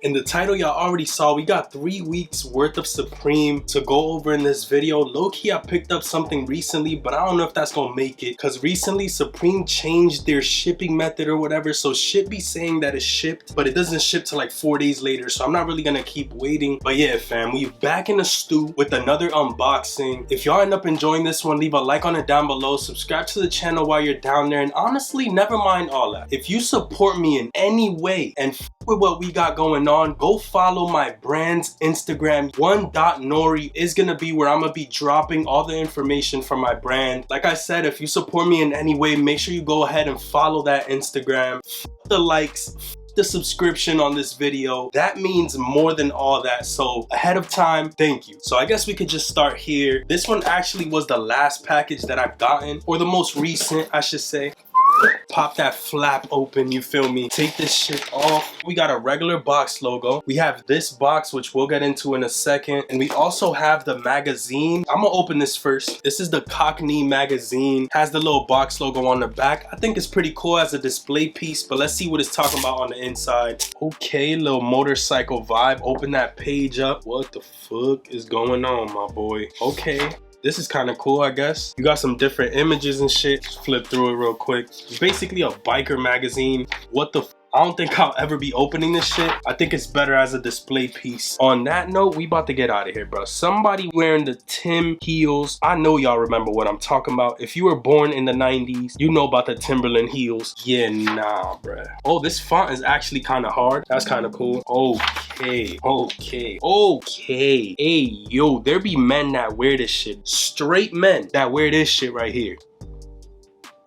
In the title, y'all already saw we got 3 weeks worth of Supreme to go over in this video. Low-key, I picked up something recently, but I don't know if that's gonna make it, because recently Supreme changed their shipping method or whatever, so shit be saying that it's shipped, but it doesn't ship till like 4 days later, so I'm not really gonna keep waiting. But yeah, fam, we back in the stew with another unboxing. If y'all end up enjoying this one, leave a like on it down below, subscribe to the channel while you're down there, and honestly, never mind all that. If you support me in any way and with what we got going on, go follow my brand's Instagram. 1.nori is gonna be where I'm gonna be dropping all the information from my brand. Like I said, if you support me in any way, make sure you go ahead and follow that Instagram. The likes, the subscription on this video, that means more than all that, so ahead of time, thank you. So I guess we could just start here. This one actually was the last package that I've gotten, or the most recent, I should say. Pop that flap open, you feel me? Take this shit off. We got a regular box logo. We have this box, which we'll get into in a second. And we also have the magazine. I'm gonna open this first. This is the Cockney magazine. Has the little box logo on the back. I think it's pretty cool as a display piece, but let's see what it's talking about on the inside. Okay, little motorcycle vibe. Open that page up. What the fuck is going on, my boy? Okay. This is kind of cool, I guess. You got some different images and shit. Just flip through it real quick. It's basically a biker magazine. What the f? I don't think I'll ever be opening this shit. I think it's better as a display piece. On that note, we about to get out of here, bro. Somebody wearing the Tim heels. I know y'all remember what I'm talking about. If you were born in the 90s, you know about the Timberland heels. Yeah, nah, bro. Oh, this font is actually kind of hard. That's kind of cool. Okay. Hey, yo, there be men that wear this shit. Straight men that wear this shit right here.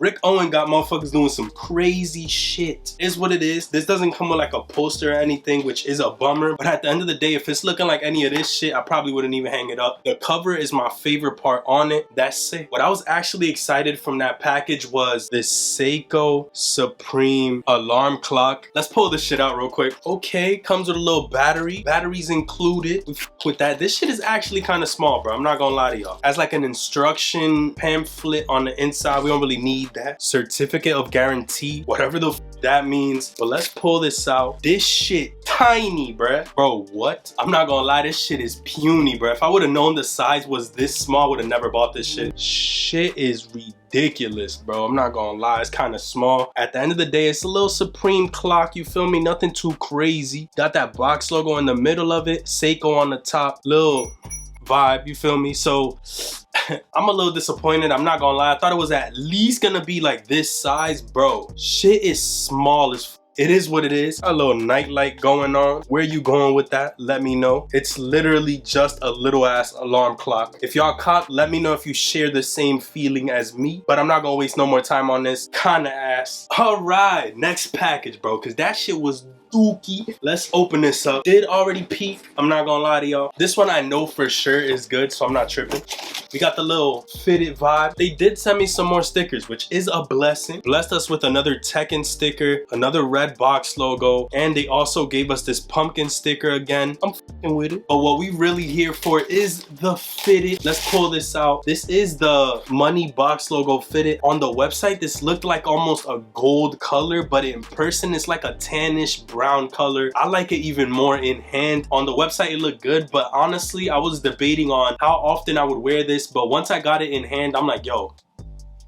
Rick Owen got motherfuckers doing some crazy shit. Is what it is. This doesn't come with like a poster or anything, which is a bummer. But at the end of the day, if it's looking like any of this shit, I probably wouldn't even hang it up. The cover is my favorite part on it. That's sick. What I was actually excited from that package was this Seiko Supreme alarm clock. Let's pull this shit out real quick. Okay, comes with a little battery. Batteries included. With that, this shit is actually kind of small, bro. I'm not gonna lie to y'all. As like an instruction pamphlet on the inside, we don't really need that. Certificate of guarantee, whatever the f that means. But let's pull this out. This shit tiny, bruh. Bro, what? I'm not gonna lie, this shit is puny, bruh. If I would have known the size was this small, I would have never bought this shit. Shit is ridiculous, bro. I'm not gonna lie, it's kind of small. At the end of the day, it's a little Supreme clock, you feel me? Nothing too crazy. Got that box logo in the middle of it, Seiko on the top, little vibe, you feel me? So I'm a little disappointed, I'm not gonna lie. I thought it was at least gonna be like this size, bro. Shit is small as f. It is what it is. A little nightlight going on. Where you going with that? Let me know. It's literally just a little ass alarm clock. If y'all caught, let me know if you share the same feeling as me. But I'm not gonna waste no more time on this. Kinda ass. Alright, next package, bro, because that shit was dookie. Let's open this up. Did already peek, I'm not gonna lie to y'all. This one I know for sure is good, so I'm not tripping. We got the little fitted vibe. They did send me some more stickers, which is a blessing. Blessed us with another Tekken sticker, another red box logo, and they also gave us this pumpkin sticker again. I'm f***ing with it. But what we really here for is the fitted. Let's pull this out. This is the money box logo fitted. On the website, this looked like almost a gold color, but in person, it's like a tannish brown color. I like it even more in hand. On the website, it looked good, but honestly, I was debating on how often I would wear this. But once I got it in hand, I'm like, yo,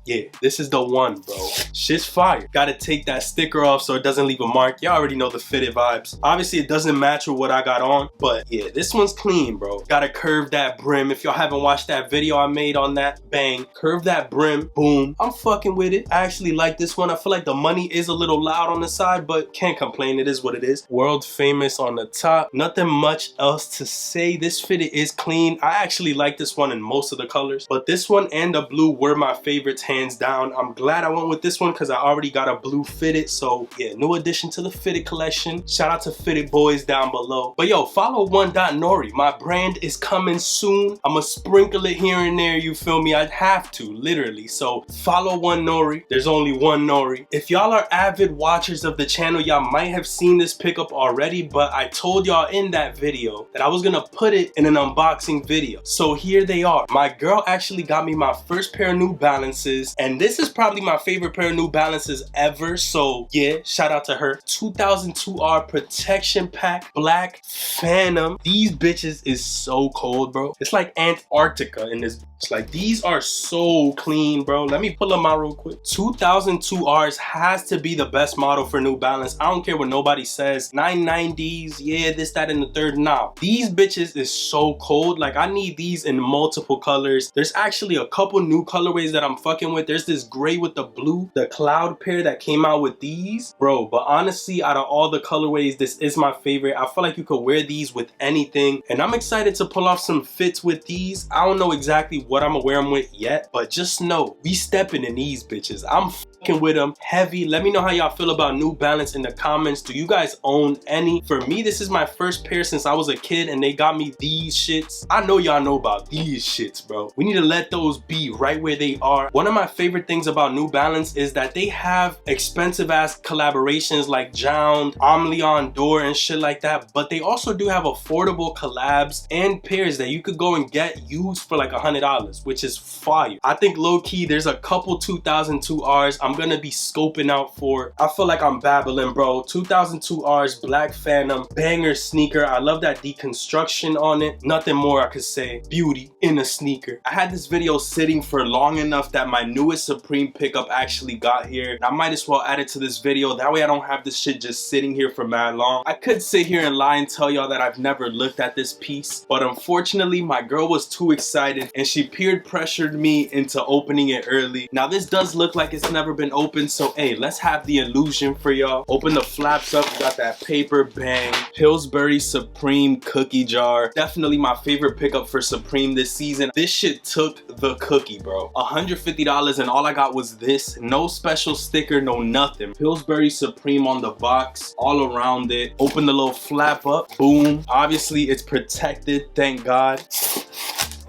yeah, this is the one, bro. Shit's fire. Gotta take that sticker off so it doesn't leave a mark. Y'all already know the fitted vibes. Obviously, it doesn't match with what I got on, but yeah, this one's clean, bro. Gotta curve that brim. If y'all haven't watched that video I made on that, bang. Curve that brim, boom. I'm fucking with it. I actually like this one. I feel like the money is a little loud on the side, but can't complain. It is what it is. World famous on the top. Nothing much else to say. This fitted is clean. I actually like this one in most of the colors, but this one and the blue were my favorites, hands down. I'm glad I went with this one because I already got a blue fitted. So yeah, new addition to the fitted collection. Shout out to fitted boys down below. But yo, follow 1.nori. My brand is coming soon. I'ma sprinkle it here and there, you feel me? I'd have to, literally. So follow 1.nori. There's only one Nori. If y'all are avid watchers of the channel, y'all might have seen this pickup already, but I told y'all in that video that I was gonna put it in an unboxing video. So here they are. My girl actually got me my first pair of New Balances. Balances, and this is probably my favorite pair of New Balances ever, so yeah, shout out to her. 2002R Protection Pack Black Phantom. These bitches is so cold, bro. It's like Antarctica in this. It's like, these are so clean, bro. Let me pull them out real quick. 2002Rs has to be the best model for New Balance. I don't care what nobody says. 990s, yeah, this, that, and the third. Nah, these bitches is so cold. Like, I need these in multiple colors. There's actually a couple new colorways that I'm fucking with. There's this gray with the blue, the cloud pair that came out with these, bro. But honestly, out of all the colorways, this is my favorite. I feel like you could wear these with anything, and I'm excited to pull off some fits with these. I don't know exactly what I'm gonna wear them with yet, but just know we stepping in these bitches. I'm fucking with them heavy. Let me know how y'all feel about New Balance in the comments. Do you guys own any? For me, this is my first pair since I was a kid, and they got me these shits. I know y'all know about these shits, bro. We need to let those be right where they are. One of my favorite things about New Balance is that they have expensive ass collaborations like Jound, Omleon Door, and shit like that, but they also do have affordable collabs and pairs that you could go and get used for like $100, which is fire. I think low-key there's a couple 2002Rs I'm gonna be scoping out for. I feel like I'm babbling, bro. 2002Rs Black Phantom banger sneaker. I love that deconstruction on it. Nothing more I could say. Beauty in a sneaker. I had this video sitting for long enough that my newest Supreme pickup actually got here. I might as well add it to this video. That way I don't have this shit just sitting here for mad long. I could sit here and lie and tell y'all that I've never looked at this piece, but unfortunately my girl was too excited and she peer pressured me into opening it early. Now this does look like it's never been opened, so hey, let's have the illusion for y'all. Open the flaps up, we got that paper, bang. Pillsbury Supreme cookie jar. Definitely my favorite pickup for Supreme this season. This shit took the cookie, bro. $150 and all I got was this. No special sticker, no nothing. Pillsbury Supreme on the box, all around it. Open the little flap up, boom. Obviously it's protected, thank God.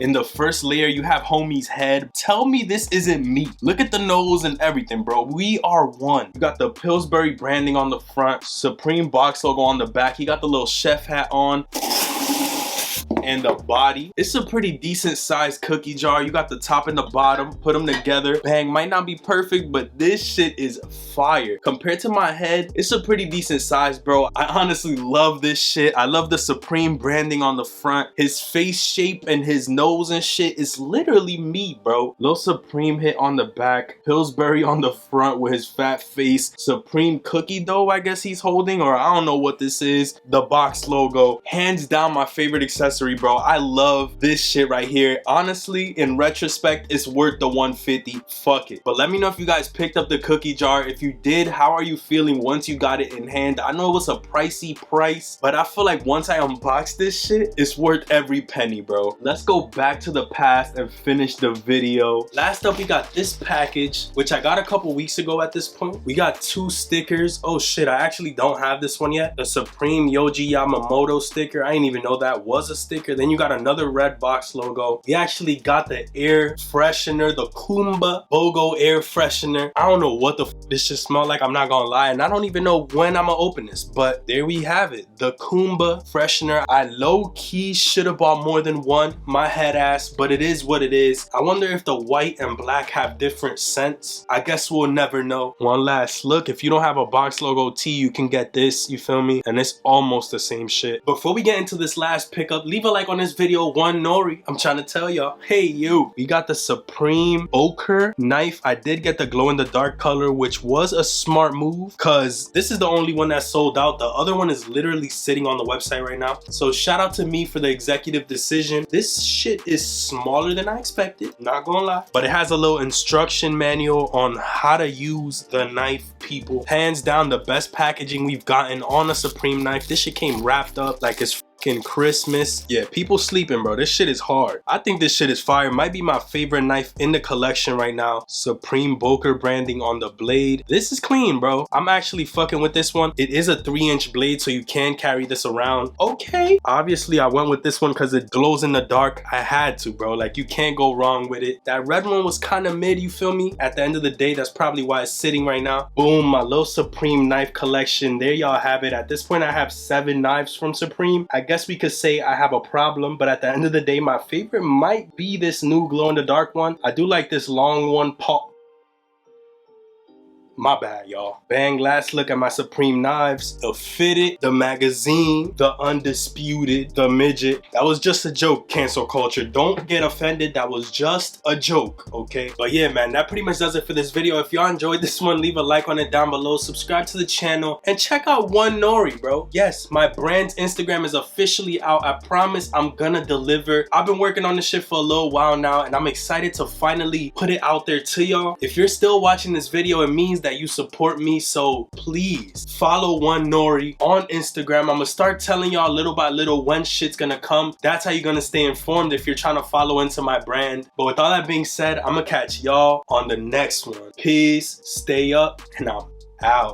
In the first layer, you have homie's head. Tell me this isn't me. Look at the nose and everything, bro. We are one. You got the Pillsbury branding on the front, Supreme box logo on the back. He got the little chef hat on. And the body. It's a pretty decent sized cookie jar. You got the top and the bottom, put them together. Bang, might not be perfect, but this shit is fire. Compared to my head, it's a pretty decent size, bro. I honestly love this shit. I love the Supreme branding on the front. His face shape and his nose and shit is literally me, bro. Little Supreme hit on the back, Pillsbury on the front with his fat face. Supreme cookie dough, I guess he's holding, or I don't know what this is. The box logo. Hands down my favorite accessory, bro. I love this shit right here. Honestly, in retrospect, it's worth the $150. Fuck it. But let me know if you guys picked up the cookie jar. If you did, how are you feeling once you got it in hand? I know it was a pricey price, but I feel like once I unbox this shit, it's worth every penny, bro. Let's go back to the past and finish the video. Last up, we got this package, which I got a couple weeks ago at this point. We got 2 stickers. Oh shit, I actually don't have this one yet. The Supreme Yoji Yamamoto sticker. I didn't even know that was a sticker. Then you got another red box logo. We actually got the air freshener, the Kumba BOGO air freshener. I don't know what the f this should smell like, I'm not gonna lie, and I don't even know when I'm gonna open this, but there we have it, the Kumba freshener. I low-key should have bought more than one, my head ass, but it is what it is. I wonder if the white and black have different scents. I guess we'll never know. One last look. If you don't have a box logo tee, you can get this, you feel me? And it's almost the same shit. Before we get into this last pickup, leave a like on this video. One Nori, I'm trying to tell y'all, hey you, we got the Supreme Ochre knife. I did get the glow in the dark color, which was a smart move because this is the only one that sold out. The other one is literally sitting on the website right now, so shout out to me for the executive decision. This shit is smaller than I expected, not gonna lie, but it has a little instruction manual on how to use the knife, people. Hands down the best packaging we've gotten on a Supreme knife. This shit came wrapped up like it's Christmas. Yeah, people sleeping, bro. This shit is hard. I think this shit is fire. Might be my favorite knife in the collection right now. Supreme Boker branding on the blade. This is clean, bro. I'm actually fucking with this one. It is a 3-inch blade, so you can carry this around. Okay. Obviously, I went with this one because it glows in the dark. I had to, bro. Like, you can't go wrong with it. That red one was kind of mid, you feel me? At the end of the day, that's probably why it's sitting right now. Boom, my little Supreme knife collection. There y'all have it. At this point, I have 7 knives from Supreme. I guess we could say I have a problem, but at the end of the day, my favorite might be this new glow in the dark one. I do like this long one, My bad, y'all. Bang, last look at my Supreme knives. The fitted, the magazine, the undisputed, the midget. That was just a joke, cancel culture. Don't get offended. That was just a joke, okay? But yeah, man, that pretty much does it for this video. If y'all enjoyed this one, leave a like on it down below. Subscribe to the channel and check out One Nori, bro. Yes, my brand's Instagram is officially out. I promise I'm gonna deliver. I've been working on this shit for a little while now, and I'm excited to finally put it out there to y'all. If you're still watching this video, it means that you support me, so please follow One Nori on Instagram. I'm gonna start telling y'all little by little when shit's gonna come. That's how you're gonna stay informed if you're trying to follow into my brand. But with all that being said, I'm gonna catch y'all on the next one. Peace, stay up, and I'm out.